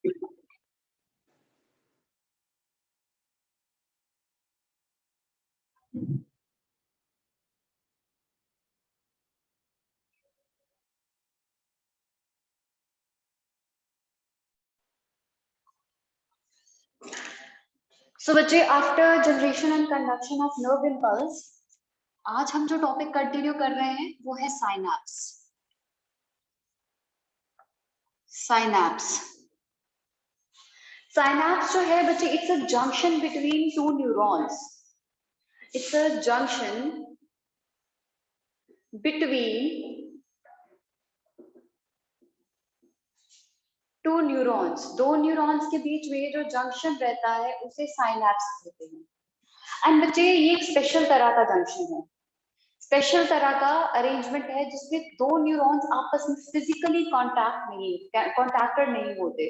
सो बच्चे, after generation and conduction of nerve impulse, आज हम जो टॉपिक कंटिन्यू कर रहे हैं वो है साइनैप्स। साइनैप्स जो है बच्चे, it's a junction between two neurons. It's a junction between two neurons. दो न्यूरॉन्स के बीच में जो जंक्शन रहता है उसे साइनैप्स कहते हैं। एंड बच्चे, ये एक स्पेशल तरह का जंक्शन है, स्पेशल तरह का अरेंजमेंट है जिसमें दो न्यूरॉन्स आपस में फिजिकली कॉन्टैक्टेड नहीं होते।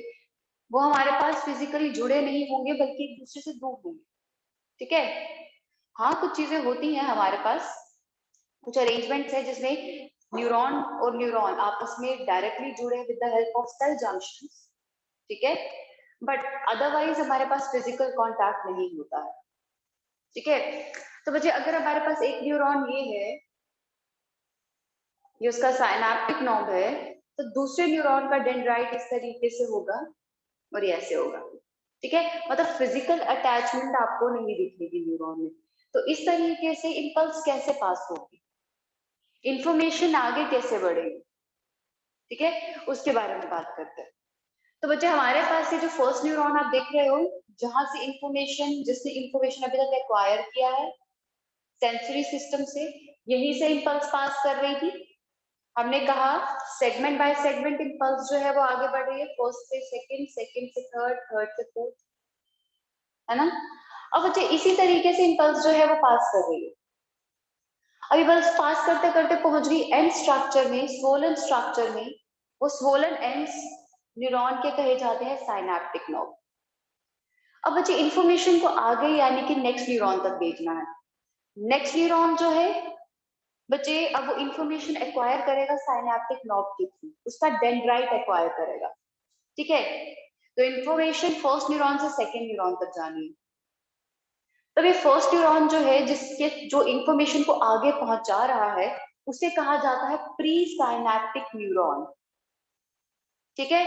वो हमारे पास फिजिकली जुड़े नहीं होंगे बल्कि एक दूसरे से दूर होंगे। ठीक है। हाँ, कुछ चीजें होती हैं हमारे पास, कुछ अरेंजमेंट्स है जिसमें न्यूरॉन और न्यूरॉन आपस में डायरेक्टली जुड़े with the help of cell junctions. ठीक है। बट अदरवाइज हमारे पास फिजिकल कांटेक्ट नहीं होता है। ठीक है। तो बच्चे, अगर हमारे पास एक न्यूरॉन ये है, ये उसका साइनैप्टिक नोड है, तो दूसरे न्यूरॉन का डेंड्राइट इस तरीके से होगा और ये ऐसे होगा। ठीक है। मतलब फिजिकल अटैचमेंट आपको नहीं दिखेगी न्यूरॉन में। तो इस तरीके से इंपल्स कैसे पास होगी, इंफॉर्मेशन आगे कैसे बढ़ेगी, ठीक है, उसके बारे में बात करते हैं। तो बच्चे, हमारे पास ये जो फर्स्ट न्यूरॉन आप देख रहे हो, जहां से इंफॉर्मेशन, जिसने इंफॉर्मेशन अभी तक एक्वायर किया है सेंसरी सिस्टम से, यहीं से इंपल्स पास कर रही थी। हमने कहा सेगमेंट बाय सेगमेंट इंपल्स जो है वो आगे बढ़ रही है, फर्स्ट से सेकंड, सेकंड से थर्ड, थर्ड से फोर्थ, है ना। अब बच्चे, इसी तरीके से इंपल्स जो है वो पास कर रही है। अभी बस पास करते करते पहुंच गई एंड स्ट्रक्चर में, स्वोलन स्ट्रक्चर में। वो स्वोलन एंड्स न्यूरॉन के कहे जाते हैं साइनैप्टिक नोड। अब बच्चे, इंफॉर्मेशन को आगे यानी कि नेक्स्ट न्यूरॉन तक भेजना है। नेक्स्ट न्यूरॉन जो है बच्चे, अब वो इंफॉर्मेशन एक्वायर करेगा साइनैप्टिक नोड के थ्रू, उसका डेंड्राइट एक्वायर करेगा। ठीक है। तो इंफॉर्मेशन फर्स्ट न्यूरॉन से सेकंड न्यूरॉन तक जानी है। तब ये फर्स्ट न्यूरॉन जो है, जिसके जो इंफॉर्मेशन को आगे पहुंचा रहा है, उसे कहा जाता है प्री साइनैप्टिक न्यूरॉन। ठीक है।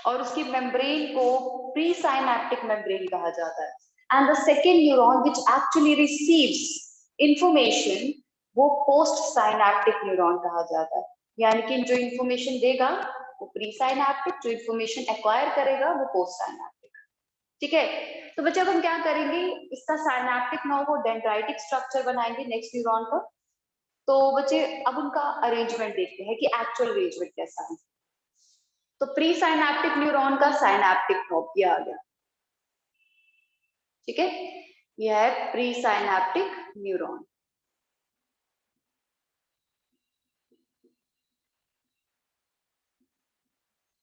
और उसकी मेम्ब्रेन को प्री साइनैप्टिक मेम्ब्रेन कहा जाता है। And the second neuron which actually receives information, वो पोस्ट साइनैप्टिक न्यूरॉन कहा जाता है। यानी कि जो इंफॉर्मेशन देगा वो प्री साइनैप्टिक, जो इंफॉर्मेशन एक्वायर करेगा वो पोस्ट साइनैप्टिक। ठीक है। तो बच्चे, अब हम क्या करेंगे, इसका साइनैप्टिक नर्व और डेंड्राइटिक स्ट्रक्चर बनाएंगे नेक्स्ट न्यूरॉन का। तो बच्चे, अब उनका अरेंजमेंट देखते हैं कि एक्चुअल अरेंजमेंट कैसा है। तो प्री साइनैप्टिक न्यूरॉन का साइनैप्टिक नर्व ये आ गया। ठीक है। यह है प्री साइनैप्टिक न्यूरॉन।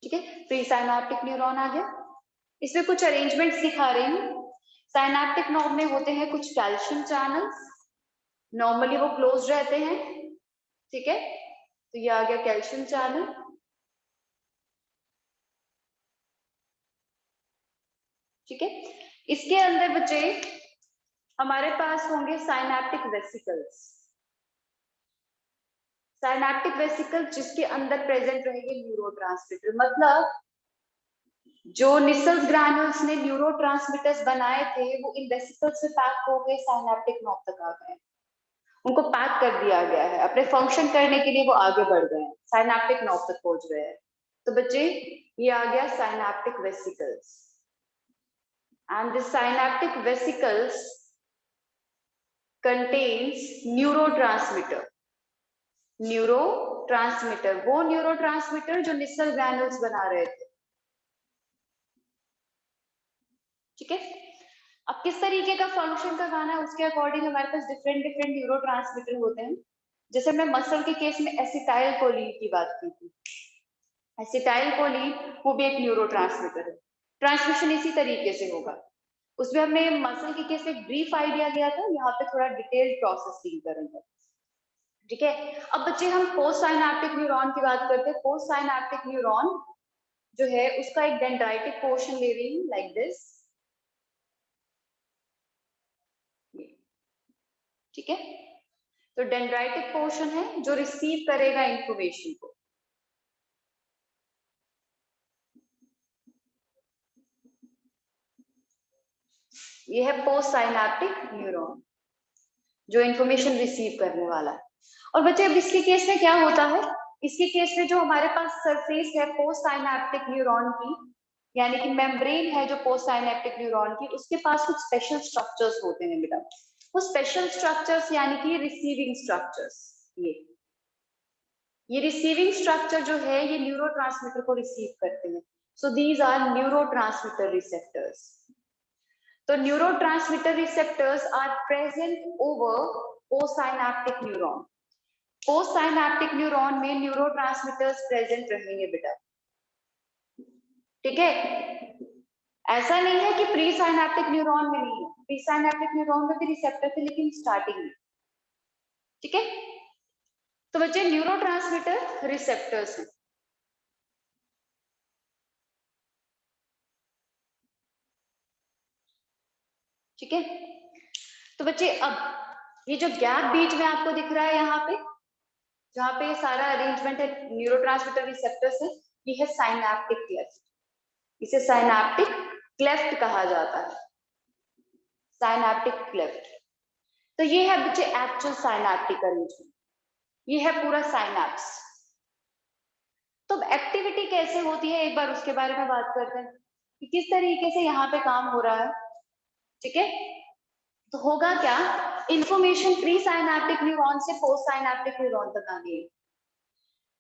ठीक है। प्री साइनैप्टिक न्यूरॉन आ गया। इसमें कुछ अरेंजमेंट्स दिखा रही हूँ। साइनैप्टिक नर्व में होते हैं कुछ कैल्शियम चैनल्स, नॉर्मली वो क्लोज रहते हैं। ठीक है। तो ये आ गया कैल्शियम चैनल। ठीक है। इसके अंदर बच्चे हमारे पास होंगे साइनैप्टिक वेसिकल्स। साइनैप्टिक वेसिकल जिसके अंदर प्रेजेंट रहेंगे न्यूरोट्रांसमीटर। मतलब जो निसल्स ग्रैन्युल्स ने न्यूरोट्रांसमीटर्स बनाए थे वो इन वेसिकल्स से पैक हो गए, साइनैप्टिक नर्व तक आ गए, उनको पैक कर दिया गया है, अपने फंक्शन करने के लिए वो आगे बढ़ गए हैं, साइनैप्टिक नर्व तक पहुंच गए हैं। तो बच्चे, ये आ गया synaptic vesicles. And this synaptic vesicles contains neurotransmitter. Neurotransmitter, वो न्यूरोट्रांसमीटर जो निसल ग्रैन्युल्स बना रहे थे। ठीक है। अब किस तरीके का फंक्शन करवाना है उसके अकॉर्डिंग हमारे पास डिफरेंट डिफरेंट न्यूरोट्रांसमीटर होते हैं। जैसे मैं मसल के केस में एसिटाइल कोलिन की बात की थी। एसिटाइल कोलिन वो भी एक न्यूरोट्रांसमीटर है। ट्रांसमिशन इसी तरीके से होगा। उसमें हमने मसल के केस में एक ब्रीफ आइडिया दिया था, यहाँ पे थोड़ा डिटेल्ड प्रोसेस डील करेंगे। ठीक है। अब बच्चे, हम पोस्ट साइनैप्टिक न्यूरॉन की बात करते हैं। पोस्ट साइनैप्टिक न्यूरॉन जो है उसका एक डेंड्राइटिक पोर्शन ले रही हूँ लाइक दिस, ठीक है। तो डेंड्राइटिक पोर्शन है जो रिसीव करेगा इंफॉर्मेशन को। ये है पोस्ट साइनैप्टिक न्यूरॉन जो इंफॉर्मेशन रिसीव करने वाला है। और बच्चे अब इसके केस में क्या होता है, इसके केस में जो हमारे पास सरफेस है पोस्ट साइनैप्टिक न्यूरॉन की, यानी कि मेम्ब्रेन है जो पोस्ट साइनैप्टिक न्यूरॉन की, उसके पास कुछ स्पेशल स्ट्रक्चर्स होते हैं बेटा। वो स्पेशल स्ट्रक्चर्स यानी कि रिसीविंग स्ट्रक्चर्स, ये रिसीविंग स्ट्रक्चर जो है ये न्यूरोट्रांसमीटर को रिसीव करते हैं। So these are neurotransmitter receptors. तो neurotransmitter receptors are present over postsynaptic neuron. Postsynaptic neuron में न्यूरोट्रांसमीटर्स प्रेजेंट रहेंगे बेटा, ठीक है। ऐसा नहीं है कि प्री साइनैप्टिक न्यूरॉन में नहीं है, प्री साइनैप्टिक न्यूरॉन में भी रिसेप्टर थे लेकिन स्टार्टिंग में, ठीक है। तो बच्चे न्यूरोट्रांसमीटर रिसेप्टर्स हैं, ठीक है। तो बच्चे अब ये जो गैप बीच में आपको दिख रहा है यहाँ पे, जहाँ पे सारा अरेंजमेंट है न्यूरोट्रांसमीटर रिसेप्टर्स है, ये है साइनैप्टिक क्लेफ्ट। इसे साइनैप्टिक क्लेफ्ट कहा जाता है, साइनैप्टिक क्लेफ्ट। तो ये है बच्चे एक्चुअल साइनैप्टिक अरेंजमेंट, ये है पूरा साइनैप्स। तो एक्टिविटी कैसे होती है एक बार उसके बारे में बात करते हैं कि किस तरीके से यहाँ पे काम हो रहा है, ठीक है। तो होगा क्या, इंफॉर्मेशन प्री साइनैप्टिक न्यूरॉन से पोस्ट साइनैप्टिक न्यूरॉन तक आ गई।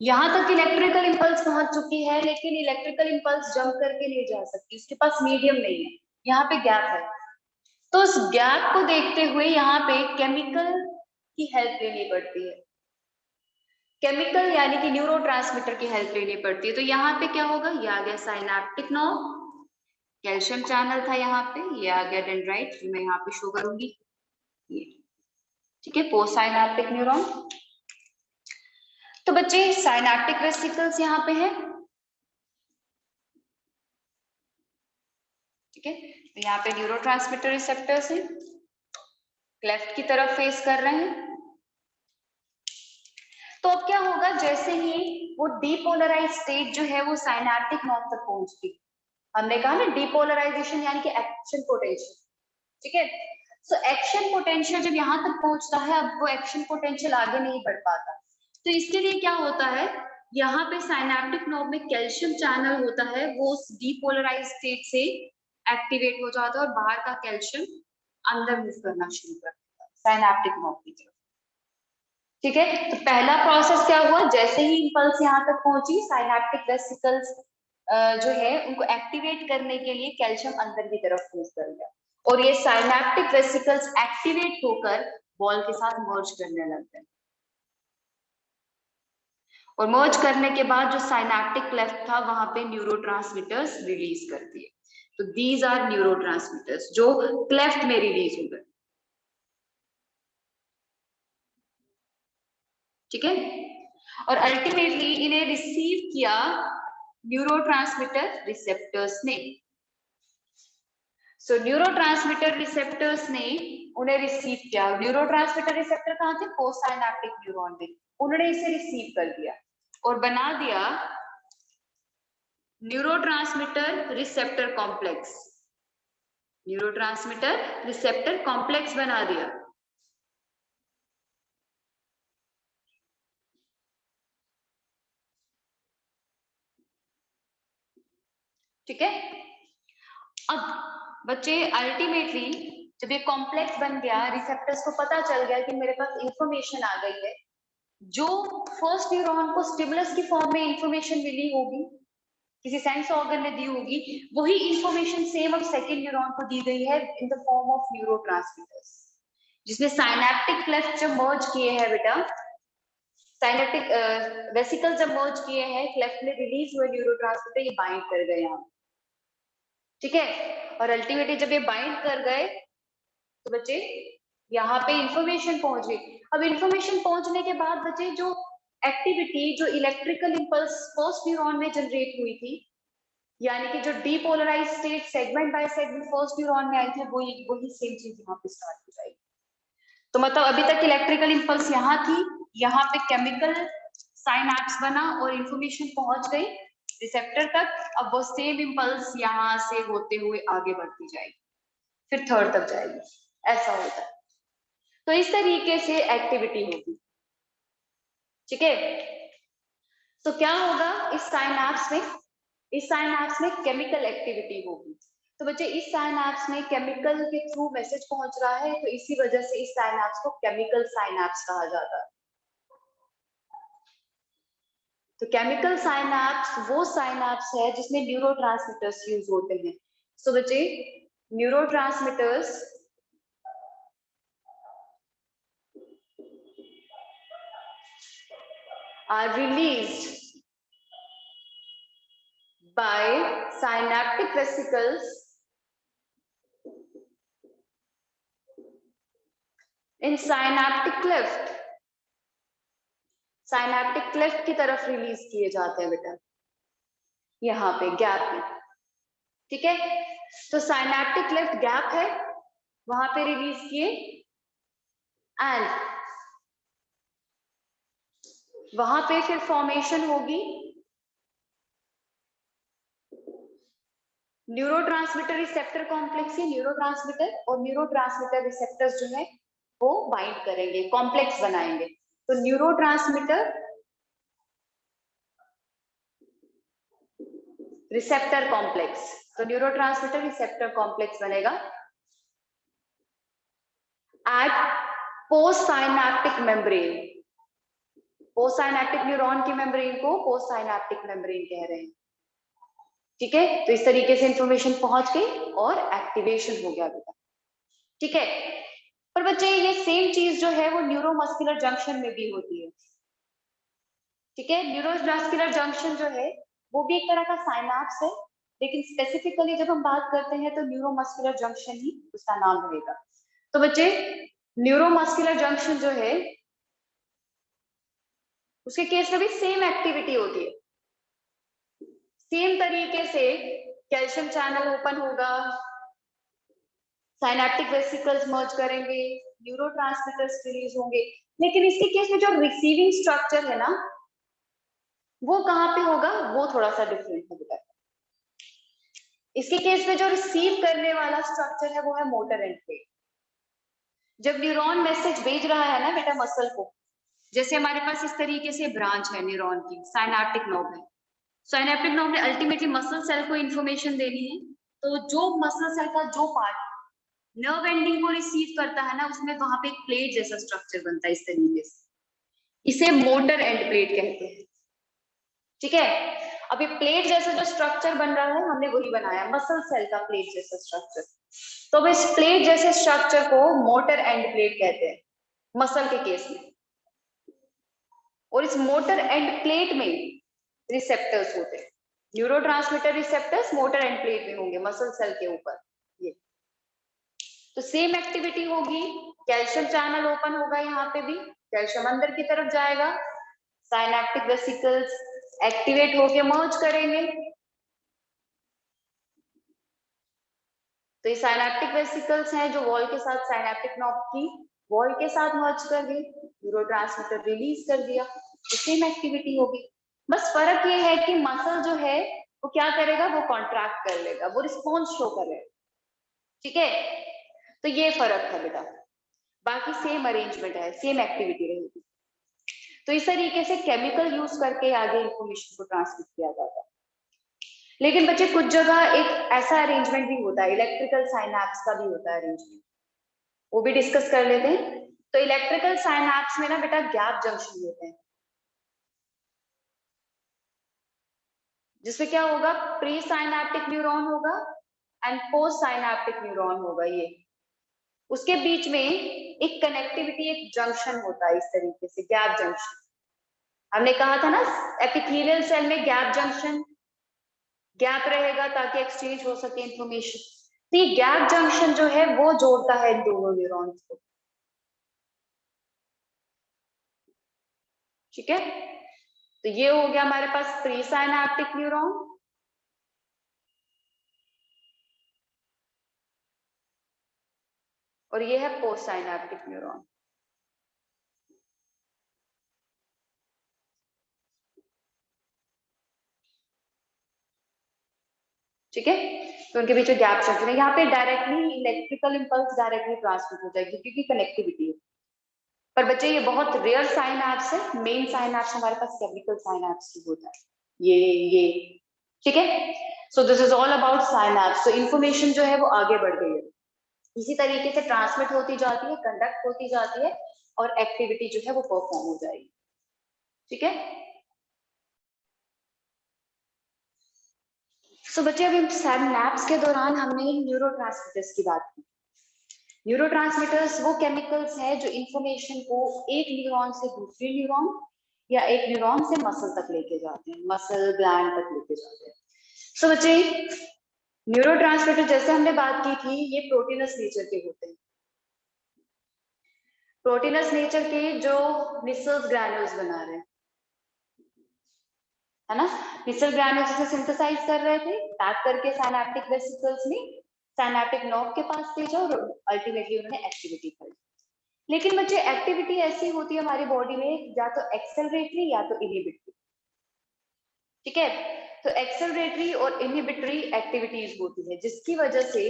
यहां तक इलेक्ट्रिकल इंपल्स पहुंच चुकी है, लेकिन इलेक्ट्रिकल इंपल्स जंप करके नहीं जा सकती, उसके पास मीडियम नहीं है, यहाँ पे गैप है। तो उस गैप को देखते हुए यहाँ पे केमिकल की हेल्प लेनी पड़ती है, केमिकल यानी कि न्यूरोट्रांसमीटर की हेल्प लेनी पड़ती है। तो यहाँ पे क्या होगा, ये आ गया साइनैप्टिक नर्व, कैल्शियम चैनल था यहाँ पे, ये आ गया डेंड्राइट, मैं यहाँ पे शो करूंगी, ये ठीक है, पोस्ट साइनैप्टिक न्यूरॉन। तो बच्चे साइनैप्टिक वेसिकल्स यहाँ पे है, ठीक है। तो यहाँ पे न्यूरोट्रांसमीटर रिसेप्टर्स हैं, लेफ्ट की तरफ फेस कर रहे हैं। तो अब क्या होगा, जैसे ही वो डीपोलराइज स्टेट जो है वो साइनैप्टिक नर्व तक पहुंचती, हमने कहा ना डीपोलराइजेशन यानी कि एक्शन पोटेंशियल, ठीक है। सो एक्शन पोटेंशियल जब यहाँ तक पहुंचता है, अब वो एक्शन पोटेंशियल आगे नहीं बढ़ पाता। तो इसके लिए क्या होता है, यहाँ पे साइनैप्टिक नर्व में कैल्शियम चैनल होता है, वो उस डीपोलराइज स्टेट से एक्टिवेट हो जाता है और बाहर का कैल्शियम अंदर मूव करना शुरू कर देता है साइनैप्टिक नर्व की तरफ, ठीक है। तो पहला प्रोसेस क्या हुआ, जैसे ही इंपल्स यहाँ तक पहुंची, साइनैप्टिक वेसिकल्स जो है उनको एक्टिवेट करने के लिए कैल्शियम अंदर की तरफ मूव कर गया, और ये साइनैप्टिक वेसिकल्स एक्टिवेट होकर बॉल के साथ मर्ज करने लगते हैं, और मर्ज करने के बाद जो साइनैप्टिक क्लेफ्ट था वहां पे न्यूरोट्रांसमीटर्स रिलीज करती है। तो दीज आर न्यूरोट्रांसमीटर्स जो क्लेफ्ट में रिलीज हो गए, ठीक है। और अल्टीमेटली इन्हें रिसीव किया न्यूरोट्रांसमीटर रिसेप्टर्स ने। सो न्यूरोट्रांसमीटर रिसेप्टर्स ने उन्हें रिसीव किया। न्यूरोट्रांसमीटर रिसेप्टर कहाँ थे, पोस्ट साइनैप्टिक न्यूरॉन में, उन्होंने इसे रिसीव कर दिया और बना दिया neurotransmitter receptor complex, neurotransmitter receptor complex बना दिया, ठीक है। अब बच्चे अल्टीमेटली जब ये कॉम्प्लेक्स बन गया, रिसेप्टर्स को पता चल गया कि मेरे पास इंफॉर्मेशन आ गई है, जो फर्स्ट न्यूरॉन को स्टिमुलस की फॉर्म में इंफॉर्मेशन मिली होगी, किसी सेंस ऑर्गन ने दी होगी, वही इंफॉर्मेशन सेम अब सेकंड न्यूरॉन को दी गई है in the form of neurotransmitters, जिसमें साइनैप्टिक क्लेफ्ट जब मर्ज किए हैं बेटा, साइनैप्टिक वेसिकल जब मर्ज किए हैं, क्लेफ्ट में रिलीज हुए न्यूरोट्रांसमीटर ये बाइंड कर गए यहाँ, ठीक है। और अल्टीमेटली जब ये बाइंड कर गए तो बच्चे यहाँ पे इंफॉर्मेशन पहुंच गई। अब इंफॉर्मेशन पहुंचने के बाद बच्चे जो एक्टिविटी, जो इलेक्ट्रिकल इंपल्स फर्स्ट न्यूरॉन में जनरेट हुई थी, यानी कि जो depolarise state segment by segment first neuron में आई थी वही सेम चीज यहाँ पे स्टार्ट हो जाएगी। तो मतलब अभी तक इलेक्ट्रिकल इंपल्स यहाँ थी, यहाँ पे केमिकल साइनैप्स बना और इंफॉर्मेशन पहुंच गई रिसेप्टर तक। अब वो सेम इंपल्स यहाँ से होते हुए आगे बढ़ती जाएगी, फिर थर्ड तक जाएगी, ऐसा होता है। तो इस तरीके से एक्टिविटी होगी, ठीक है। तो क्या होगा इस साइनैप्स में, इस साइनैप्स में केमिकल एक्टिविटी होगी। तो बच्चे इस साइनैप्स में केमिकल के थ्रू मैसेज पहुंच रहा है, तो इसी वजह से इस साइनैप्स को केमिकल साइनैप्स कहा जाता है। तो केमिकल साइनैप्स वो साइनैप्स है जिसमें न्यूरोट्रांसमीटर्स यूज होते हैं। सो बच्चे neurotransmitters are released by synaptic vesicles in synaptic cleft। Synaptic cleft की तरफ रिलीज किए जाते हैं बेटा, यहाँ पे गैप में, ठीक है। तो साइनैप्टिक क्लेफ्ट गैप है, वहां पे रिलीज किए, एंड वहां पे फिर फॉर्मेशन होगी न्यूरोट्रांसमीटर रिसेप्टर कॉम्प्लेक्स से, न्यूरोट्रांसमीटर और न्यूरोट्रांसमीटर रिसेप्टर्स जो है वो बाइंड करेंगे, कॉम्प्लेक्स बनाएंगे। तो न्यूरोट्रांसमीटर रिसेप्टर कॉम्प्लेक्स, तो न्यूरोट्रांसमीटर रिसेप्टर कॉम्प्लेक्स बनेगा at post synaptic membrane. Post synaptic neuron की मेम्ब्रेन को पोस्ट साइनैप्टिक मेम्ब्रेन कह रहे हैं, ठीक है। तो इस तरीके से इंफॉर्मेशन पहुंच गई और एक्टिवेशन हो गया बेटा, ठीक है। पर बच्चे ये सेम चीज जो है वो न्यूरोमस्कुलर जंक्शन में भी होती है, ठीक है। न्यूरोमस्कुलर जंक्शन जो है वो भी एक तरह का साइनैप्स है, लेकिन स्पेसिफिकली जब हम बात करते हैं तो न्यूरोमस्कुलर जंक्शन ही उसका नाम रहेगा। तो बच्चे न्यूरोमस्कुलर जंक्शन जो है उसके केस में भी सेम एक्टिविटी होती है, सेम तरीके से कैल्शियम चैनल ओपन होगा, साइनैप्टिक वेसिकल्स मर्ज करेंगे, न्यूरोट्रांसमीटर्स रिलीज होंगे। लेकिन इसके केस में जो रिसीविंग स्ट्रक्चर है ना वो कहाँ पे होगा, वो थोड़ा सा डिफरेंट है बेटा। इसके केस में जो रिसीव करने वाला स्ट्रक्चर है वो है मोटर एंड प्लेट। जब न्यूरॉन मैसेज भेज रहा है ना बेटा मसल को, जैसे हमारे पास इस तरीके से ब्रांच है न्यूरॉन की, साइनैप्टिक नोड है, साइनैप्टिक नोड ने अल्टीमेटली मसल सेल को इंफॉर्मेशन देनी है। तो जो मसल सेल का जो पार्ट नर्व एंडिंग को रिसीव करता है ना उसमें वहां पे एक प्लेट जैसा स्ट्रक्चर बनता है इस तरीके से, इसे मोटर एंड प्लेट कहते हैं, ठीक है। अब ये प्लेट जैसा जो स्ट्रक्चर बन रहा है हमने वही बनाया, मसल सेल का प्लेट जैसा स्ट्रक्चर। तो अब इस प्लेट जैसे स्ट्रक्चर को मोटर एंड प्लेट कहते हैं मसल के केस में, और इस मोटर एंड प्लेट में रिसेप्टर्स होते हैं, neurotransmitter receptors motor end plate में होंगे मसल सेल के ऊपर। ये तो सेम एक्टिविटी होगी, कैल्शियम चैनल ओपन होगा, यहाँ पे भी कैल्शियम अंदर की तरफ जाएगा, साइनैप्टिक वेसिकल्स एक्टिवेट होके मर्ज करेंगे। तो ये साइनैप्टिक वेसिकल्स हैं जो वॉल के साथ साइनैप्टिक नॉब की वॉल के साथ मर्ज कर गए, न्यूरोट्रांसमीटर रिलीज कर दिया, तो सेम एक्टिविटी होगी। बस फर्क ये है कि मसल जो है वो क्या करेगा, वो कॉन्ट्रैक्ट कर लेगा, वो रिस्पॉन्स शो करेगा, ठीक है। तो ये फर्क है बेटा, बाकी सेम अरेंजमेंट है, सेम एक्टिविटी रहेगी। तो इस तरीके से केमिकल यूज करके आगे इंफॉर्मेशन को ट्रांसमिट किया जाता है। लेकिन बच्चे कुछ जगह एक ऐसा अरेंजमेंट भी होता है, इलेक्ट्रिकल साइनैप्स का भी होता है अरेंजमेंट, वो भी डिस्कस कर लेते हैं। तो इलेक्ट्रिकल साइनैप्स में ना बेटा गैप जंक्शन होते हैं, जिसमें क्या होगा, प्री साइनैप्टिक न्यूरॉन होगा एंड पोस्ट साइनैप्टिक न्यूरॉन होगा, ये उसके बीच में एक कनेक्टिविटी, एक जंक्शन होता है इस तरीके से, गैप जंक्शन। हमने कहा था ना एपिथेलियल सेल में गैप जंक्शन, गैप रहेगा ताकि एक्सचेंज हो सके इंफॉर्मेशन। तो ये गैप जंक्शन जो है वो जोड़ता है इन दोनों न्यूरॉन्स को, ठीक है। तो ये हो गया हमारे पास प्री साइनैप्टिक न्यूरॉन, और ये है पोस्ट साइनेप्टिक न्यूरॉन। ठीक है, तो उनके बीच में गैप चलते हैं। यहाँ पे directly electrical impulse directly transmit हो जाएगी क्योंकि कनेक्टिविटी है। पर बच्चे ये बहुत रेयर साइनैप्स है, मेन साइनैप्स हमारे पास केमिकल साइनैप्स ही होता है, ये ठीक है। So this is all about synapse. तो इन्फॉर्मेशन जो है वो आगे बढ़ गई है, इसी तरीके से ट्रांसमिट होती जाती है, कंडक्ट होती जाती है और एक्टिविटी जो है वो परफॉर्म हो जाएगी। ठीक है, सो बच्चे अभी साइनैप्स के दौरान हमने न्यूरोट्रांसमीटर्स की बात की। न्यूरोट्रांसमीटर्स वो केमिकल्स हैं जो इंफॉर्मेशन को एक न्यूरॉन से दूसरे न्यूरॉन या एक न्यूरॉन से मसल तक लेके जाते हैं, मसल ग्लैंड तक लेके जाते हैं। सो बच्चे न्यूरोट्रांसमीटर जैसे हमने बात की थी, ये प्रोटीनस नेचर के होते हैं। प्रोटीनस नेचर के जो निसल्स ग्रैन्यूल्स बना रहे हैं, है ना, निसल ग्रैन्यूल्स से सिंथेसाइज कर रहे थे, पैक करके साइनेप्टिक वेसिकल्स में साइनेप्टिक नर्व के पास भेजा और अल्टीमेटली उन्होंने एक्टिविटी कर। लेकिन बच्चे एक्टिविटी ऐसी होती है हमारी बॉडी में, या तो एक्सेलरेटरी या तो इनहिबिटरी। ठीक है, तो एक्सेलरेटरी और इनहिबिटरी एक्टिविटीज होती है, जिसकी वजह से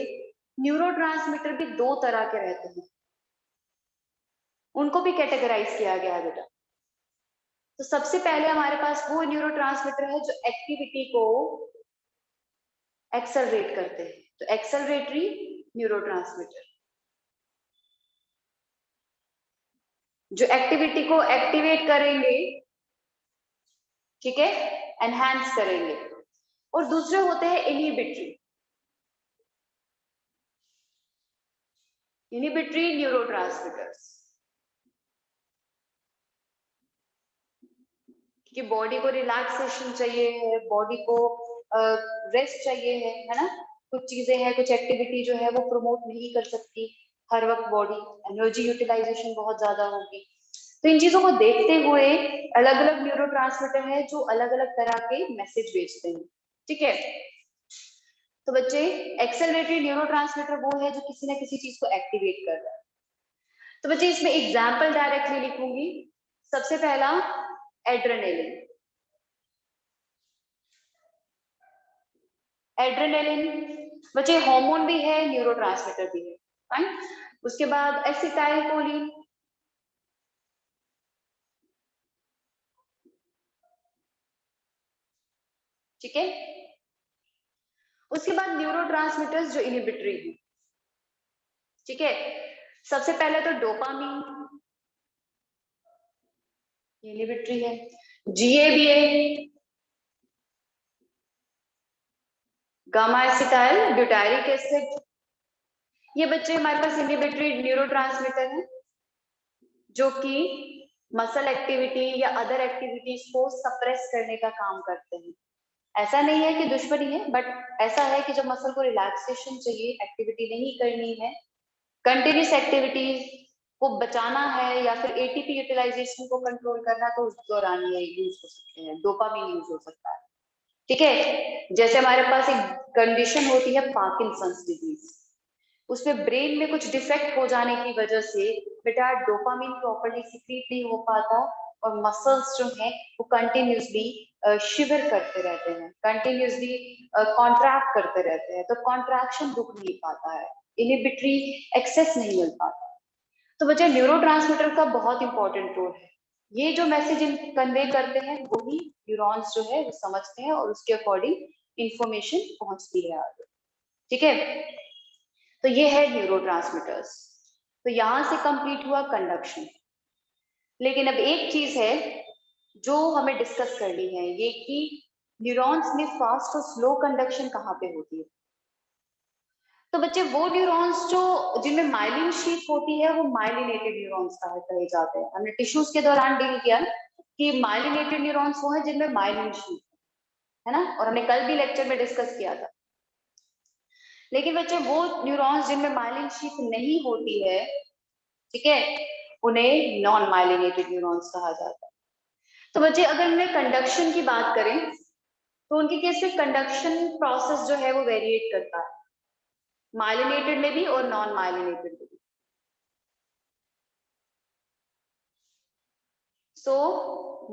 न्यूरोट्रांसमीटर भी दो तरह के रहते हैं, उनको भी कैटेगराइज किया गया है बेटा। तो सबसे पहले हमारे पास वो न्यूरोट्रांसमीटर है जो एक्टिविटी को एक्सेलरेट करते हैं, तो एक्सेलरेटरी न्यूरोट्रांसमीटर जो एक्टिविटी को एक्टिवेट करेंगे, ठीक है, एनहांस करेंगे। और दूसरे होते हैं इनहिबिटरी, इनहिबिटरी न्यूरोट्रांसमीटर्स, क्योंकि बॉडी को रिलैक्सेशन चाहिए है, बॉडी को रेस्ट चाहिए है ना, कुछ चीजें हैं, कुछ एक्टिविटी जो है वो प्रमोट नहीं कर सकती हर वक्त, बॉडी एनर्जी यूटिलाइजेशन बहुत ज्यादा होगी। तो इन चीजों को देखते हुए अलग अलग न्यूरोट्रांसमीटर है जो अलग अलग तरह के मैसेज भेजते हैं। ठीक है, तो बच्चे एक्सेलरेटरी न्यूरोट्रांसमीटर वो है जो किसी ना किसी चीज को एक्टिवेट कर रहा है। तो बच्चे इसमें एग्जाम्पल डायरेक्टली लिखूंगी। सबसे पहला एड्रेनालिन, एड्रेनालिन बच्चे हार्मोन भी है, न्यूरोट्रांसमीटर भी है, फाइन। उसके बाद एसिटाइल कोलिन, ठीक है। उसके बाद न्यूरोट्रांसमीटर्स जो इनहिबिटरी है, ठीक है। सबसे पहले तो डोपामीन, इनहिबिटरी है। GABA, gamma acetyl butyric acid, ये बच्चे हमारे पास इनहिबिटरी न्यूरोट्रांसमीटर है जो कि मसल एक्टिविटी या अदर एक्टिविटीज को सप्रेस करने का काम करते हैं। ऐसा नहीं है कि दुश्मनी है, बट ऐसा है कि जब मसल को रिलैक्सेशन चाहिए, एक्टिविटी नहीं करनी है, कंटिन्यूस एक्टिविटीज को बचाना है या फिर एटीपी यूटिलाइजेशन को कंट्रोल करना, तो उस दौरान ये यूज हो सकते हैं, डोपामीन यूज हो सकता है। ठीक है, जैसे हमारे पास एक कंडीशन होती है पार्किंसंस डिजीज, उसमें ब्रेन में कुछ डिफेक्ट हो जाने की वजह से बेटा डोपामीन प्रॉपर्ली सिक्रीट नहीं हो पाता और मसल्स जो है वो कंटिन्यूसली शिवर करते रहते हैं, कंटिन्यूसली कॉन्ट्रैक्ट करते रहते हैं, तो कॉन्ट्रैक्शन रुक नहीं पाता है, इनहिबिटरी एक्सेस नहीं मिल पाता। तो बच्चे न्यूरोट्रांसमीटर का बहुत इंपॉर्टेंट रोल है, ये जो मैसेज कन्वे करते हैं वही न्यूरॉन्स जो है वो समझते हैं और उसके अकॉर्डिंग इंफॉर्मेशन पहुंचती है आगे। ठीक है, तो ये है न्यूरोट्रांसमीटर्स। तो यहां से कंप्लीट हुआ कंडक्शन। लेकिन अब एक चीज है जो हमें डिस्कस करनी है, ये कि न्यूरॉन्स में फास्ट और स्लो कंडक्शन कहाँ पे होती है। तो बच्चे वो न्यूरॉन्स जो जिनमें माइलिन शीथ होती है वो माइलिनेटेड न्यूरॉन्स कहे जाते हैं। हमने टिश्यूज के दौरान डील किया कि माइलिनेटेड न्यूरॉन्स वो है जिनमें माइलिन शीथ है ना, और हमने कल भी लेक्चर में डिस्कस किया था। लेकिन बच्चे वो न्यूरॉन्स जिनमें माइलिन शीथ नहीं होती है, ठीक है, उन्हें नॉन माइलिनेटेड न्यूरॉन्स कहा जाता है। तो बच्चे अगर हमने कंडक्शन की बात करें तो उनके केस में कंडक्शन प्रोसेस जो है वो वेरिएट करता है, माइलिनेटेड में भी और नॉन माइलिनेटेड में भी। सो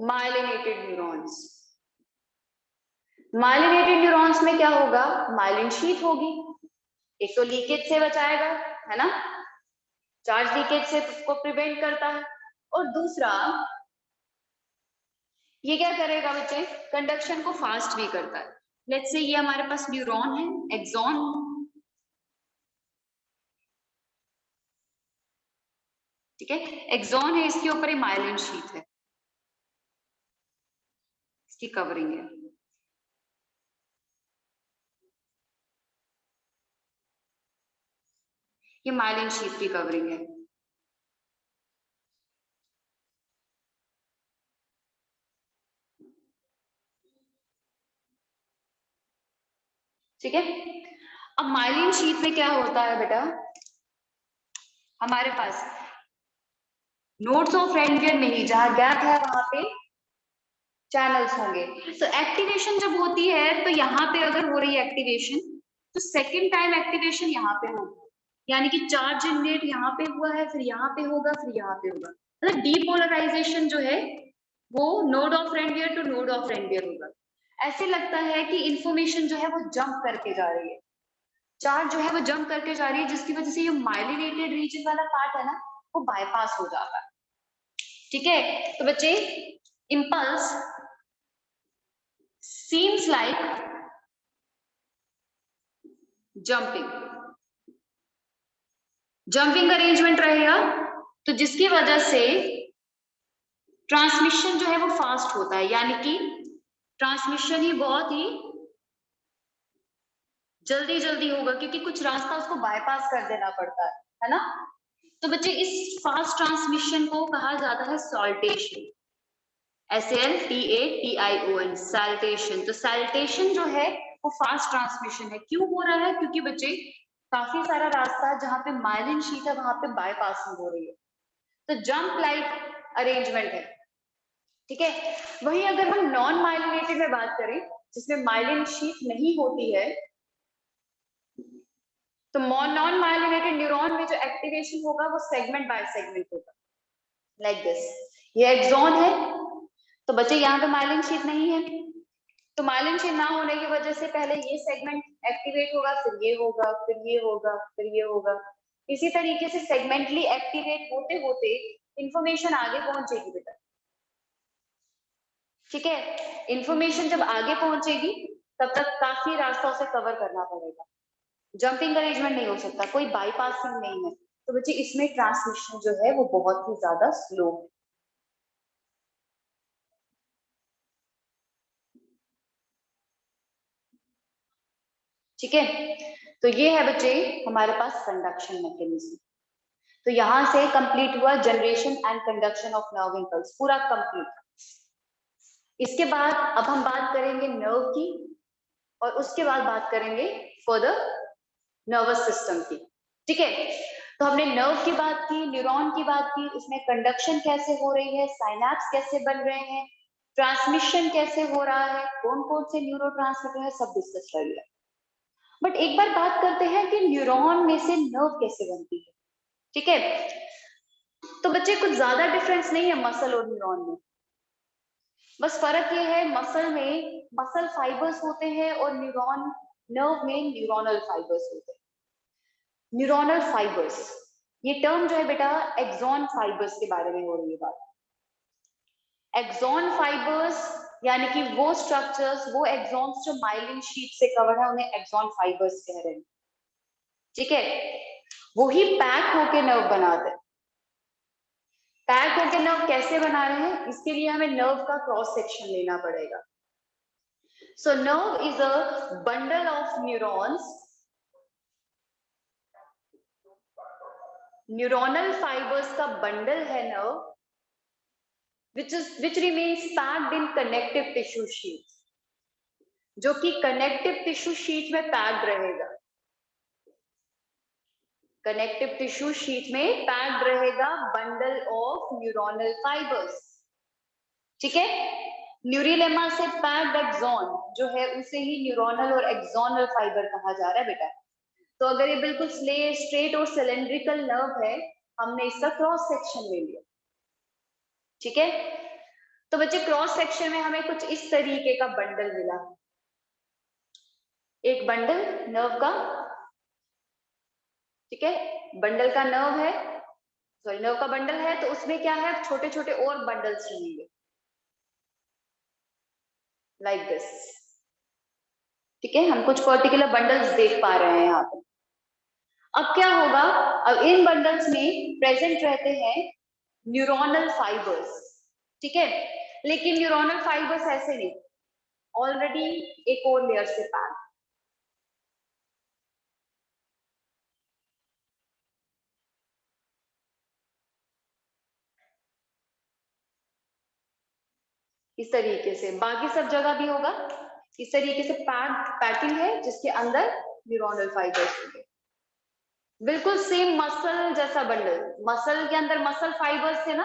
माइलिनेटेड न्यूरॉन्स, माइलिनेटेड न्यूरॉन्स में क्या होगा, माइलिन शीथ होगी, एक तो लीकेज से बचाएगा, है ना, चार्ज लीकेज से उसको प्रिवेंट करता है, और दूसरा ये क्या करेगा बच्चे, कंडक्शन को फास्ट भी करता है। लेट्स से ये हमारे पास न्यूरॉन है, एक्सॉन, ठीक है, एक्सॉन है, इसके ऊपर माइलिन शीथ है, इसकी कवरिंग है, ये माइलिन शीथ की कवरिंग है। ठीक है, अब माइलिन शीथ में क्या होता है बेटा, हमारे पास नोड्स ऑफ रेंडियर में ही जहां गैप है वहां पे चैनल्स होंगे। तो एक्टिवेशन जब होती है तो यहाँ पे अगर हो रही है एक्टिवेशन, तो सेकेंड टाइम एक्टिवेशन यहाँ पे होगी, यानी कि चार्ज जनरेट यहाँ पे हुआ है, फिर यहाँ पे होगा, फिर यहाँ पे होगा, मतलब डीपोलराइजेशन जो है वो node of Ranvier to node of Ranvier होगा। ऐसे लगता है कि इंफॉर्मेशन जो है वो जंप करके जा रही है, चार्ज जो है वो जंप करके जा रही है, जिसकी वजह से ये माइलिनेटेड रीजन वाला पार्ट है ना वो बाईपास हो जाता है। ठीक है, तो बच्चे impulse seems like jumping arrangement रहेगा, तो जिसकी वजह से ट्रांसमिशन जो है वो फास्ट होता है, यानी कि ट्रांसमिशन ही बहुत ही जल्दी जल्दी होगा, क्योंकि कुछ रास्ता उसको बाईपास कर देना पड़ता है ना। तो बच्चे इस फास्ट ट्रांसमिशन को कहा जाता है सॉल्टेशन, SALTATION, सैल्टेशन। तो सैल्टेशन जो है वो फास्ट ट्रांसमिशन है, क्यों हो रहा है, क्योंकि बच्चे काफी सारा रास्ता जहां पे माइलिन शीट है वहां पे बाईपासिंग हो रही है, तो जंप लाइक अरेंजमेंट है। ठीक है, वहीं अगर हम नॉन माइलिनेटेड में बात करें, जिसमें माइलिन शीट नहीं होती है, तो नॉन माइलिनेटेड न्यूरॉन में जो एक्टिवेशन होगा वो सेगमेंट बाय सेगमेंट होगा, लाइक दिस। ये एक्सॉन है, तो बच्चे यहाँ पे माइलिन शीट नहीं है, तो माइलिन शीट ना होने की वजह से पहले ये सेगमेंट एक्टिवेट होगा, फिर ये होगा, फिर ये होगा, फिर ये होगा, इसी तरीके से सेगमेंटली एक्टिवेट होते होते इंफॉर्मेशन आगे पहुंचेगी बेटा। ठीक है, इंफॉर्मेशन जब आगे पहुंचेगी तब तक काफी रास्ता उसे कवर करना पड़ेगा, जंपिंग अरेंजमेंट नहीं हो सकता, कोई बाईपासिंग नहीं है, तो बच्चे इसमें ट्रांसमिशन जो है वो बहुत ही ज्यादा स्लो है। ठीक है, तो ये है बच्चे हमारे पास कंडक्शन मैकेनिज्म। तो यहां से कंप्लीट हुआ generation and conduction of nerve impulse, पूरा कंप्लीट। इसके बाद अब हम बात करेंगे नर्व की, और उसके बाद बात करेंगे फर्दर नर्वस सिस्टम की। ठीक है, तो हमने नर्व की बात की, न्यूरॉन की बात की, उसमें कंडक्शन कैसे हो रही है, साइनैप्स कैसे बन रहे हैं, ट्रांसमिशन कैसे हो रहा है, कौन कौन से न्यूरोट्रांसमीटर है, सब डिस्कस कर लिया। बट एक बार बात करते हैं कि न्यूरॉन में से नर्व कैसे बनती है। ठीक है, तो बच्चे कुछ ज्यादा डिफरेंस नहीं है मसल और न्यूरॉन में, बस फर्क ये है मसल में मसल फाइबर्स होते हैं और नर्व में न्यूरोनल फाइबर्स होते हैं। न्यूरोनल फाइबर्स, ये टर्म जो है बेटा एक्सॉन फाइबर्स के बारे में हो रही है बात। एक्सॉन फाइबर्स यानी कि वो स्ट्रक्चर्स, वो एक्सॉन्स जो माइलिन शीट से कवर है, उन्हें एक्सॉन फाइबर्स कह रहे हैं। ठीक है, वो ही पैक होके नर्व बनाते हैं। पैक होके नर्व कैसे बना रहे हैं, इसके लिए हमें नर्व का क्रॉस सेक्शन लेना पड़ेगा। So nerve is a bundle of neurons, neuronal fibres का बंडल है nerve, which remains packed in connective tissue sheets, जो कि कनेक्टिव टिश्यू शीट में पैक्ड रहेगा, कनेक्टिव टिश्यू शीट में पैक्ड रहेगा बंडल ऑफ न्यूरोनल फाइबर्स। ठीक है, न्यूरिलेमा से पैक्ड एक्सॉन जो है उसे ही न्यूरोनल और एक्सोनल फाइबर कहा जा रहा है बेटा। तो अगर ये बिल्कुल स्ट्रेट और सिलेंड्रिकल नर्व है, हमने इसका क्रॉस सेक्शन ले लिया। ठीक है, तो बच्चे क्रॉस सेक्शन में हमें कुछ इस तरीके का बंडल मिला, एक बंडल नर्व का, ठीक है, बंडल का नर्व है, सॉरी नर्व का बंडल है, तो उसमें क्या है, छोटे छोटे और बंडल्स रहेंगे लाइक दिस, ठीक है, हम कुछ पर्टिकुलर बंडल्स देख पा रहे हैं यहाँ पे। अब क्या होगा, अब इन बंडल्स में प्रेजेंट रहते हैं न्यूरोनल फाइबर्स, ठीक है, लेकिन न्यूरोनल फाइबर्स ऐसे नहीं, ऑलरेडी एक और लेयर से पैक, इस तरीके से, बाकी सब जगह भी होगा इस तरीके से पैकिंग है जिसके अंदर न्यूरोनल फाइबर्स होंगे, बिल्कुल सेम मसल जैसा बंडल, मसल के अंदर मसल फाइबर्स थे ना,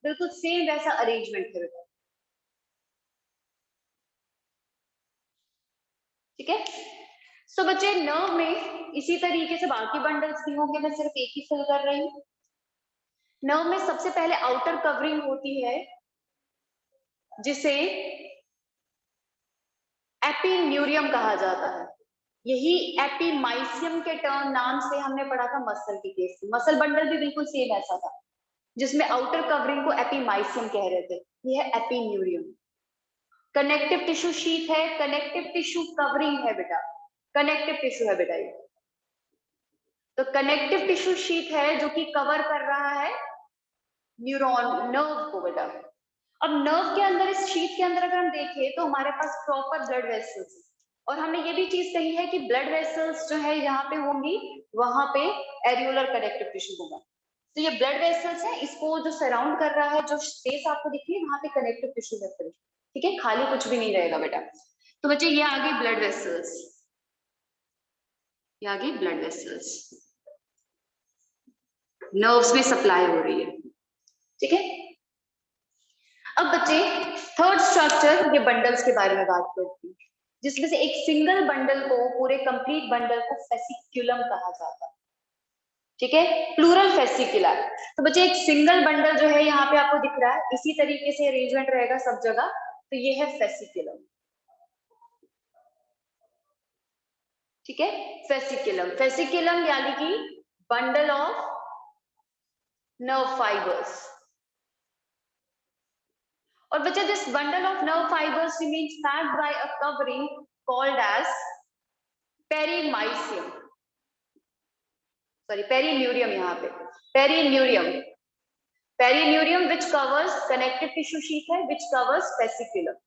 बिल्कुल सेम वैसा अरेंजमेंट है, ठीक है। सो बच्चे नर्व में इसी तरीके से बाकी बंडल्स भी होंगे, मैं सिर्फ एक ही फिल कर रही हूँ। नर्व में सबसे पहले आउटर कवरिंग होती है जिसे एपिन्यूरियम कहा जाता है, यही एपीमाइसियम के टर्म नाम से हमने पढ़ा था मसल के केस में, मसल बंडल भी बिल्कुल सेम ऐसा था जिसमें आउटर कवरिंग को एपीमाइसियम कह रहे थे, ये है एपिन्यूरियम। कनेक्टिव टिश्यू शीट है, कनेक्टिव टिश्यू कवरिंग है बेटा, कनेक्टिव टिश्यू है बेटा ये, तो कनेक्टिव टिश्यू शीट है जो कि कवर कर रहा है न्यूरॉन नर्व को बेटा। अब नर्व के अंदर, इस शीट के अंदर अगर हम देखें तो हमारे पास प्रॉपर ब्लड वेसल्स, और हमने ये भी चीज कही है कि ब्लड वेसल्स जो है यहाँ पे होंगी, वहां पे एरियोलर कनेक्टिव टिश्यू होगा, तो ये ब्लड वेसल्स है, इसको जो सराउंड कर रहा है, जो स्पेस आपको दिख रही है वहां पे कनेक्टिव टिश्यू वेसल, ठीक है, खाली कुछ भी नहीं रहेगा बेटा। तो बच्चे ये आ गई ब्लड वेसल्स, ये आ गई ब्लड वेसल्स, नर्व्स में सप्लाई हो रही है, ठीक है। अब बच्चे थर्ड स्ट्रक्चर, ये बंडल्स के बारे में बात करती है, जिसमें से एक सिंगल बंडल को, पूरे कंप्लीट बंडल को फेसिक्युलम कहा जाता है, ठीक है, प्लूरल फेसिकुला। तो बच्चे एक सिंगल बंडल जो है यहाँ पे आपको दिख रहा है, इसी तरीके से अरेंजमेंट रहेगा सब जगह, तो ये है फेसिकुलम, ठीक है, फेसिकुलम, फेसिकुलम यानी कि बंडल ऑफ नर्व फाइबर्स। और बच्चे this bundle of nerve fibres remains packed by a covering called as perimysium, sorry पेरीन्यूरियम, यहाँ पे पेरीन्यूरियम, पेरीन्यूरियम which covers connective tissue sheath है which covers fasciculum।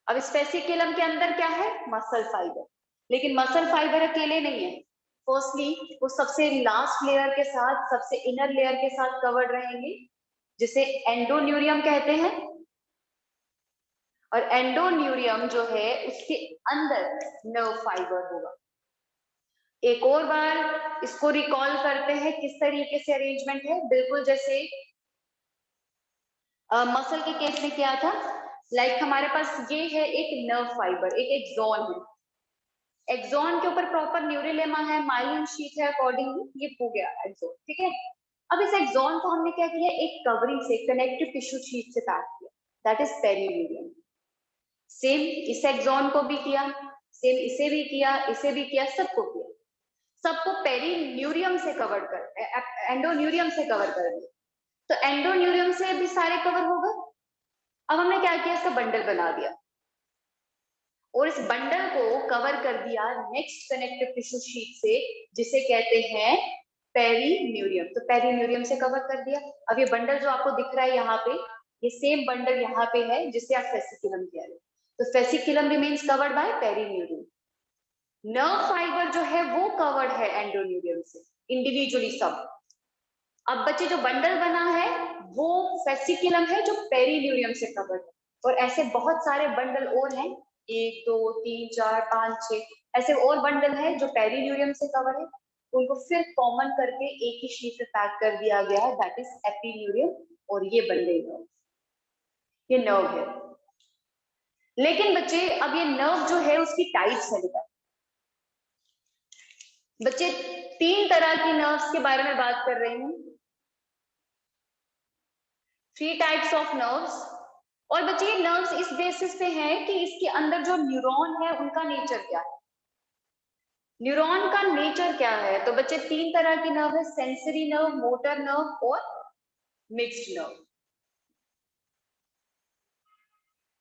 अब स्पेसिकुलम के अंदर क्या है, मसल फाइबर, लेकिन मसल फाइबर अकेले नहीं है, फर्स्टली वो सबसे लास्ट लेयर के साथ, सबसे इनर लेयर के साथ कवर्ड रहेंगे जिसे एंडोन्यूरियम कहते हैं, और एंडोन्यूरियम जो है उसके अंदर नर्व फाइबर होगा। एक और बार इसको रिकॉल करते हैं किस तरीके से अरेंजमेंट है, बिल्कुल जैसे मसल के केस में क्या था, लाइक हमारे पास ये है एक नर्व फाइबर, एक एक्सॉन है, एक्सॉन के ऊपर प्रॉपर न्यूरोलेमा है, माइलिन शीट है, अकॉर्डिंगली ये हो गया एक्सॉन, ठीक है। अब इस एक्सॉन को हमने क्या किया, एक कवरिंग से, कनेक्टिव टिश्यू शीट से पैक किया, दैट इज पेरीन्यूरियम। सेम इस एक्सॉन को भी किया, सेम इसे भी किया, इसे भी किया, सबको किया, सबको पेरीन्यूरियम से कवर कर, एंडोन्यूरियम से कवर कर दिया, तो एंडोन्यूरियम से भी सारे कवर हो गए। अब हमने क्या किया, इसका बंडल बना दिया, और इस बंडल को कवर कर दिया नेक्स्ट कनेक्टिव टिश्यू शीट से, जिसे कहते हैं पेरीन्यूरियम, तो पेरीन्यूरियम से कवर कर दिया। अब ये बंडल जो आपको दिख रहा है यहाँ पे, ये सेम बंडल यहाँ पे है जिसे आप फेसिकुलम कह रहे हो, तो fasciculum remains covered by perineurium. Nerve fibre जो है वो कवर्ड है एंडोन्यूरियम से इंडिविजुअली सब। अब बच्चे जो बंडल बना है वो फेसिकुलम है जो पेरीन्यूरियम से कवर्ड है, और ऐसे बहुत सारे बंडल और हैं, 1 2 3 4 5 6 ऐसे और बंडल है जो पेरीन्यूरियम से कवर है, उनको फिर कॉमन करके एक ही शीट पे पैक कर दिया गया है, दैट इज एपिन्यूरियम, और ये बन गई नर्व, ये नर्व है। लेकिन बच्चे अब ये नर्व जो है उसकी टाइप्स है बेटा, बच्चे 3 तरह की नर्व्स के बारे में बात कर रही हूँ, 3 टाइप्स ऑफ नर्व्स। और बच्चे ये नर्व्स इस बेसिस पे हैं कि इसके अंदर जो न्यूरॉन है उनका नेचर क्या है। न्यूरॉन का नेचर क्या है, तो बच्चे 3 तरह की नर्व है, सेंसरी नर्व, मोटर नर्व और मिक्स्ड नर्व।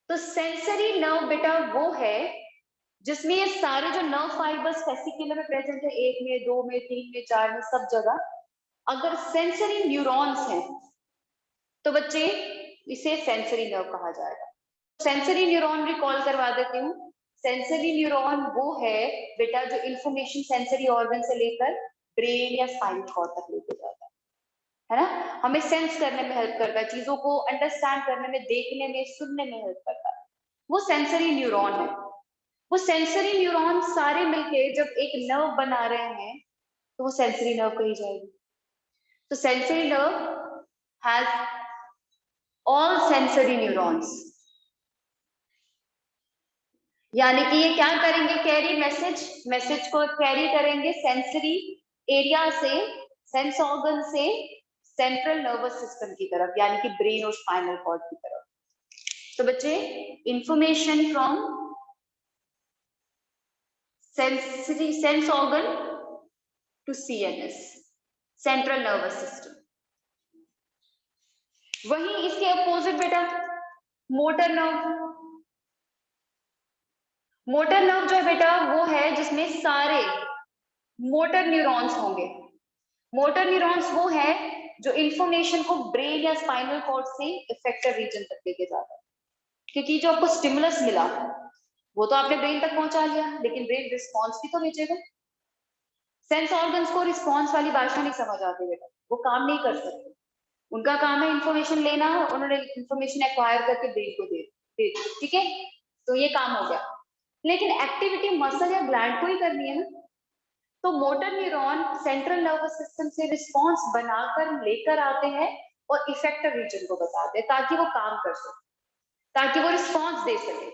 तो सेंसरी नर्व बेटा वो है जिसमें ये सारे जो नर्व फाइबर्स फेसिकुलर में प्रेजेंट है, 1 में, 2 में, 3 में, 4 में, सब जगह अगर सेंसरी न्यूरॉन्स हैं तो बच्चे इसे सेंसरी नर्व कहा जाएगा। सेंसरी न्यूरॉन रिकॉल करवा देती हूँ। सेंसरी न्यूरॉन वो है बेटा जो इंफॉर्मेशन सेंसरी ऑर्गन से लेकर ब्रेन या स्पाइनल कॉर्ड तक लेके जाता है ना, हमें सेंस करने में हेल्प करता है, चीजों को अंडरस्टैंड करने में, देखने में, सुनने में हेल्प करता है, वो सेंसरी न्यूरॉन है। वो सेंसरी न्यूरॉन सारे मिलके जब एक नर्व बना रहे हैं तो वो सेंसरी नर्व कही जाएगी। तो sensory nerve has all sensory neurons, यानी कि ये क्या करेंगे, कैरी मैसेज को कैरी करेंगे सेंसरी एरिया से, सेंस ऑर्गन से सेंट्रल नर्वस सिस्टम की तरफ, यानी कि ब्रेन और स्पाइनल कॉर्ड की तरफ। तो बच्चे information from sensory sense organ to CNS, central nervous system. वही इसके अपोजिट बेटा मोटर नर्व। मोटर नर्व जो है बेटा वो है जिसमें सारे मोटर न्यूरॉन्स होंगे। मोटर न्यूरॉन्स वो है जो इंफॉर्मेशन को ब्रेन या स्पाइनल कॉर्ड से इफेक्टर रीजन तक लेके जाता है, क्योंकि जो आपको स्टिमुलस मिला वो तो आपने ब्रेन तक पहुंचा लिया, लेकिन ब्रेन रिस्पॉन्स भी तो भेजेगा। सेंस ऑर्गन्स को रिस्पॉन्स वाली भाषा नहीं समझ आती बेटा, वो काम नहीं कर सकते। उनका काम है इंफॉर्मेशन लेना, उन्होंने इंफॉर्मेशन एक्वायर करके ब्रेन को दे, ठीक है, तो ये काम हो गया। लेकिन एक्टिविटी मसल या ग्लैंड को ही करनी है ना, तो motor neuron central nervous system से रिस्पॉन्स बनाकर लेकर आते हैं और इफेक्टर रीजन को बताते हैं ताकि वो काम कर सके, ताकि वो रिस्पॉन्स दे सके,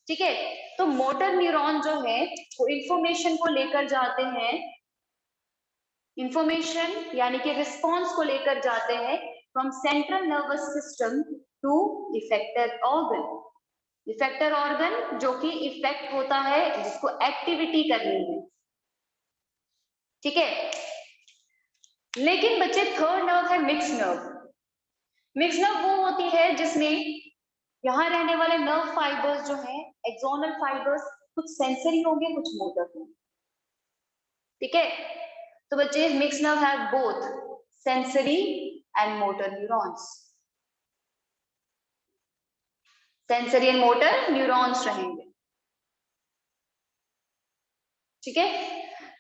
ठीक है। तो मोटर न्यूरॉन जो है वो इंफॉर्मेशन को लेकर जाते हैं, इंफॉर्मेशन यानी कि रिस्पॉन्स को लेकर जाते हैं from central nervous system to effector organ. Effector organ जो कि इफेक्ट होता है, जिसको एक्टिविटी करनी है, ठीक है। लेकिन बच्चे थर्ड नर्व है मिक्स नर्व। मिक्स नर्व वो होती है जिसमें यहाँ रहने वाले नर्व फाइबर्स जो हैं, एक्सोनल फाइबर्स, कुछ सेंसरी होंगे कुछ मोटर होंगे, ठीक है। तो बच्चे mix nerve have both sensory and motor neurons, sensory and motor neurons रहेंगे, ठीक है।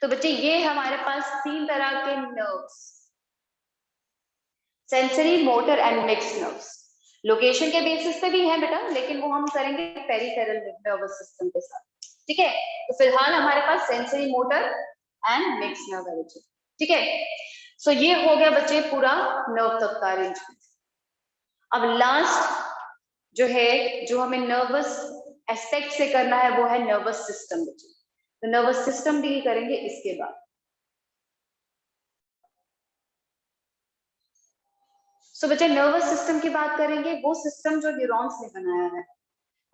तो बच्चे ये हमारे पास 3 तरह के nerves, sensory, motor and mix nerves. Location के बेसिस पे भी है बेटा, लेकिन वो हम करेंगे पेरिफेरल नर्वस सिस्टम के साथ, ठीक है। तो फिलहाल हमारे पास sensory, motor and mix nerve है बच्चे, ठीक है। सो ये हो गया बच्चे पूरा नर्व तक का अरेंजमेंट। अब लास्ट जो है, जो हमें नर्वस एस्पेक्ट से करना है, वो है नर्वस सिस्टम बच्चे। तो नर्वस सिस्टम डील करेंगे इसके बाद। सो बच्चे नर्वस सिस्टम की बात करेंगे, वो सिस्टम जो न्यूरॉन्स ने बनाया है।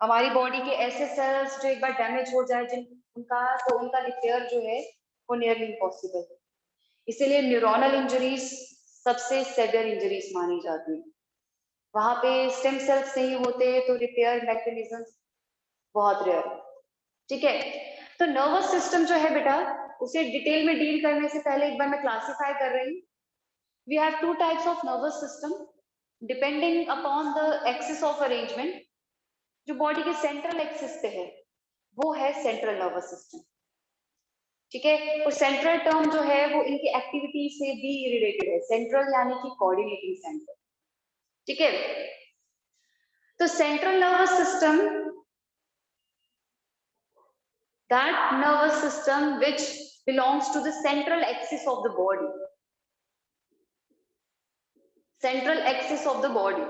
हमारी बॉडी के ऐसे सेल्स जो एक बार डैमेज हो जाए जिन उनका, तो उनका रिपेयर जो है वो नियरली इम्पॉसिबल है। इसीलिए न्यूरोनल इंजरीज सबसे सेवियर इंजरीज मानी जाती है। वहां पे स्टेम सेल्स नहीं होते तो रिपेयर मैकेनिज्म बहुत रेयर, ठीक है। तो नर्वस सिस्टम जो है बेटा, उसे डिटेल में डील करने से पहले एक बार मैं क्लासिफाई कर रही हूँ। We have 2 types of nervous system depending upon the axis of arrangement. जो बॉडी के सेंट्रल एक्सिस पे है वो है सेंट्रल नर्वस सिस्टम, ठीक है। और सेंट्रल टर्म जो है वो इनकी एक्टिविटी से भी रिलेटेड है, सेंट्रल यानी कि कोऑर्डिनेटिंग सेंटर, ठीक है। तो central nervous system, that nervous system which belongs to the central axis of the body, central axis of the body।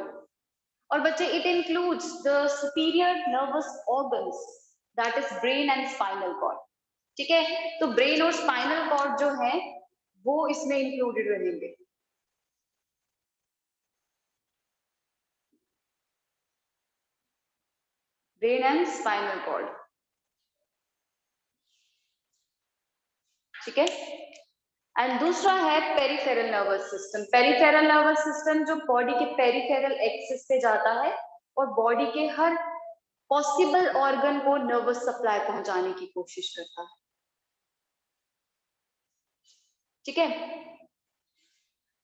और बच्चे it includes the superior nervous organs, that is brain and spinal cord, ठीक है। तो brain और spinal cord जो है वो इसमें इंक्लूडेड रहेंगे। ब्रेन एंड स्पाइनल कॉर्ड, ठीक है। एंड दूसरा है peripheral nervous system. Peripheral nervous system जो बॉडी के पेरिफेरल एक्सिस पे जाता है और बॉडी के हर पॉसिबल ऑर्गन को नर्वस सप्लाई पहुंचाने की कोशिश करता है, ठीक है।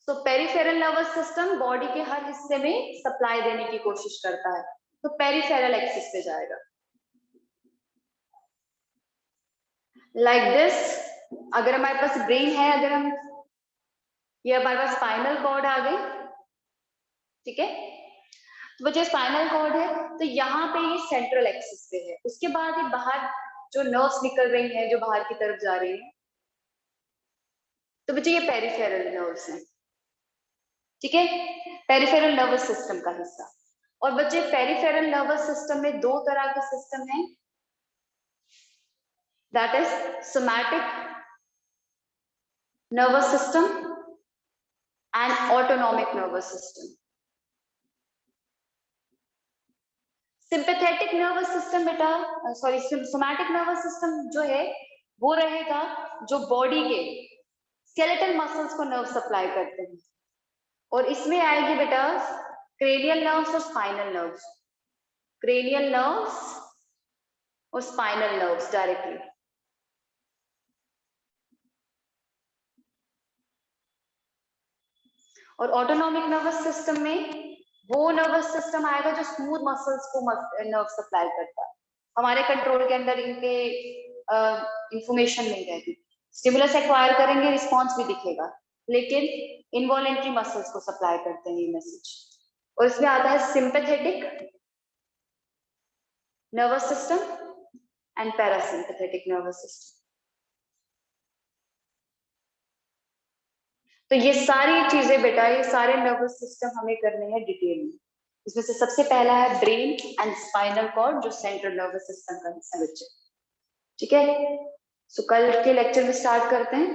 तो पेरिफेरल नर्वस सिस्टम बॉडी के हर हिस्से में सप्लाई देने की कोशिश करता है, तो पेरिफेरल एक्सिस पे जाएगा लाइक दिस। अगर हमारे पास ब्रेन है, अगर हम ये हमारे पास स्पाइनल कॉर्ड आ गई, ठीक है। तो जो स्पाइनल कॉर्ड है तो यहाँ पे ये सेंट्रल एक्सिस पे है, उसके बाद ये बाहर जो नर्व्स निकल रही हैं जो बाहर की तरफ जा रही है, तो बच्चे ये पेरिफेरल नर्व्स हैं, ठीक है, पेरिफेरल नर्वस सिस्टम का हिस्सा। और बच्चे पेरिफेरल नर्वस सिस्टम में दो तरह के सिस्टम हैं, that is somatic nervous system and autonomic nervous system. Sympathetic nervous system बेटा, सॉरी, सोमैटिक नर्वस सिस्टम जो है वो रहेगा जो बॉडी के स्केलेटल मसल्स को नर्व सप्लाई करते हैं, और इसमें आएगी बेटा क्रेनियल नर्व्स और स्पाइनल नर्व्स, क्रेनियल नर्व्स और स्पाइनल नर्व्स डायरेक्टली। और ऑटोनॉमिक नर्वस सिस्टम में वो नर्वस सिस्टम आएगा जो स्मूथ मसल्स को नर्व सप्लाई करता है, हमारे कंट्रोल के अंदर इनके इंफॉर्मेशन नहीं रहती, स्टिमुलस एक्वायर करेंगे रिस्पॉन्स भी दिखेगा, लेकिन इनवॉलेंट्री मसल्स को सप्लाई करते हैं ये मैसेज। और इसमें आता है sympathetic nervous system and parasympathetic nervous system. तो ये सारी चीजें बेटा, ये सारे नर्वस सिस्टम हमें करने हैं डिटेल में। इसमें से सबसे पहला है ब्रेन एंड स्पाइनल कॉर्ड जो सेंट्रल नर्वस सिस्टम का हिस्सा बच्चे, ठीक है। सो कल के लेक्चर में स्टार्ट करते हैं।